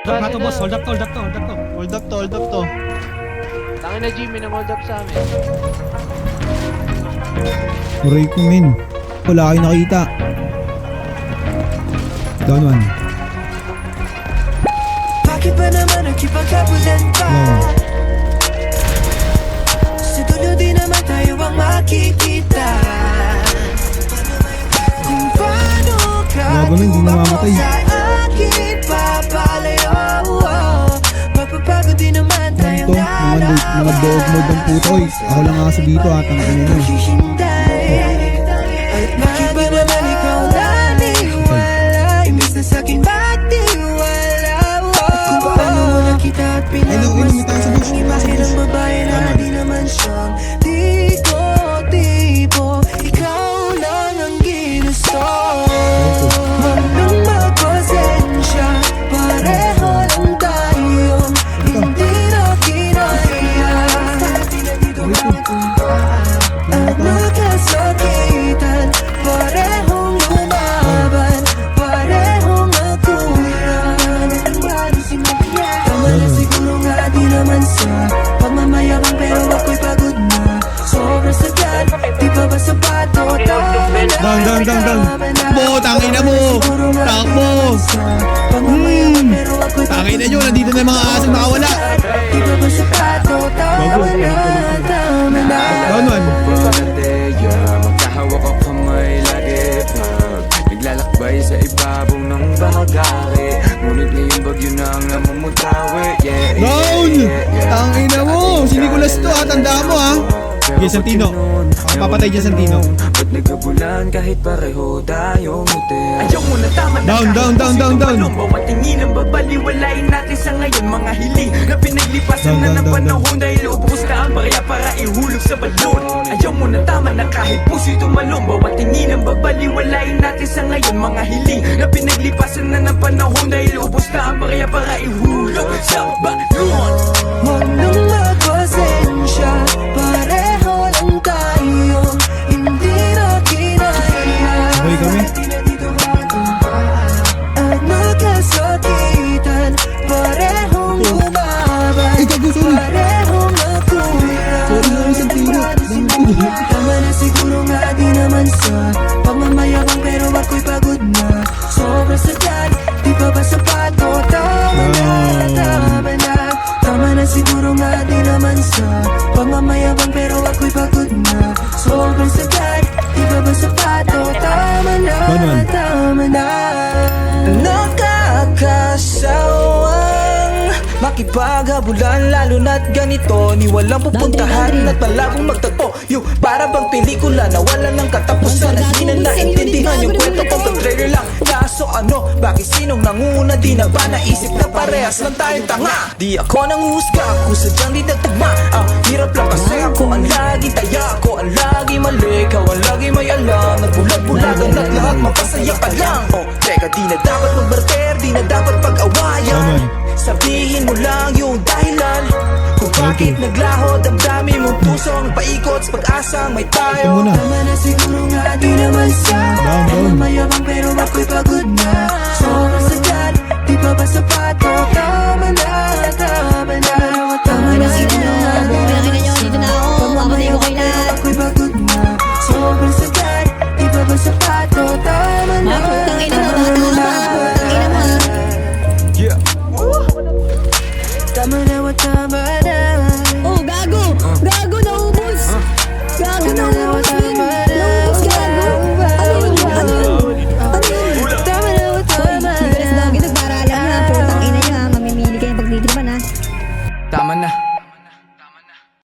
Hold up to boss, hold up to. Hold up to. Tangin na Jimmy nang hold up sa amin. Aray ko men. Wala kayo nakita. Down one. Bakit ba naman nagkipagkabulan pa? Sa dulo di naman tayo ang makikita. Kung paano ka hindi namamatay. sa akin papalayo. Mapapagod din naman tayong dalawa. Mga dog mode ng putoy. Ako lang nga sa dito at ang ina nyo. At bakit ba naman ikaw naniwala? Imbis na sa'kin ba't di wala? Kung paano mo nakita at pinagmasdan ang imahe ng babae na di naman siyang tipo. Ikaw lang ang ginusto. Huwag nang magpasensya, pareho lang tayo. Hindi na kinaya at nagkasakitan. Parehong lumaban, parehong nagkuyan. Tama na siguro nga di naman sa pagmamayabang, pero ako'y pagod na. Sobrang sagad, di pa ba sapato? Tama na, Dang. Mo, tangina mo. Takbo. Tangina nyo, nandito na yung mga asong nakawala. di pa ba sapato? Tama na. Down one. Magkahawak ang kamay lagi pag naglalakbay sa ibabaw ng bahagari. Ngunit ngayong bagyo na ang namumutawi. Down! Tangina mo. Si Nicolas to ha. Tandaan mo ha. Okay, Santino. Papatay dyan, Santino. Ba't nagkabulan kahit pareho tayong ngiti? Ayaw mo na tama na Down. Bawat tingin ang babaliwalain natin sa ngayon. Mga hiling na pinaglipasan na ng Down. panahon. Dahil ubus na ang barya para ihulog sa balon. Ayaw mo na tama na kahit puso'y tumalong. Bawat tingin ang babaliwalain natin sa ngayon. Mga hiling na pinaglipasan na ng panahon. Dahil ubus na ang barya para ihulog sa balon. Huwag nang magpasensya, pareho lang tayo. Hindi na kinaya Okay kami. at nagkasakitan. Parehong lumaban, parehong nagkuyan. Sorry, Santino. Tama na siguro nga di naman sa pagmamayabang, pero ako'y pagod na. Sobrang sagad, di pa ba sapato? Tama na. Tama na siguro nga di naman sa pagmamayabang, pero ako'y pagod na. Sobrang sagad, di pa ba sapato? Tama na. Nakakasawang makipaghabulan, lalo na't ganito. Ni walang pupuntahan at palagong magtagpo. Yung para bang pelikula na wala ng katapusan. At di na naintindihan yung kwento kong ka-trailer lang. Kaso ano, bakit sinong nanguna? Di na ba naisip na parehas lang tayong tanga? Di ako nanghusga, ako sadyang di nagtugma. Ang hirap lang kasi ako ang laging taya. Ako ang laging mali, ikaw ang laging may alam. Nagbulag-bulagan at lahat mapasaya ka lang. Oh, teka, di na dapat magbarter, di na dapat pag-awayan. Sabihin mo lang yung dahilan kung bakit naglaho damdamin mong puso ang paikot sa pag-asang may tayo. Tama na siguro nga di naman sa pagmamayabang, pero ako'y pagod na. Sobrang sagad, di pa ba sapato? Tama na. Tama na siguro nga di naman sa pagmamayabang, pero ako'y pagod na. Sobrang sagad, di pa ba sapato? Tama na.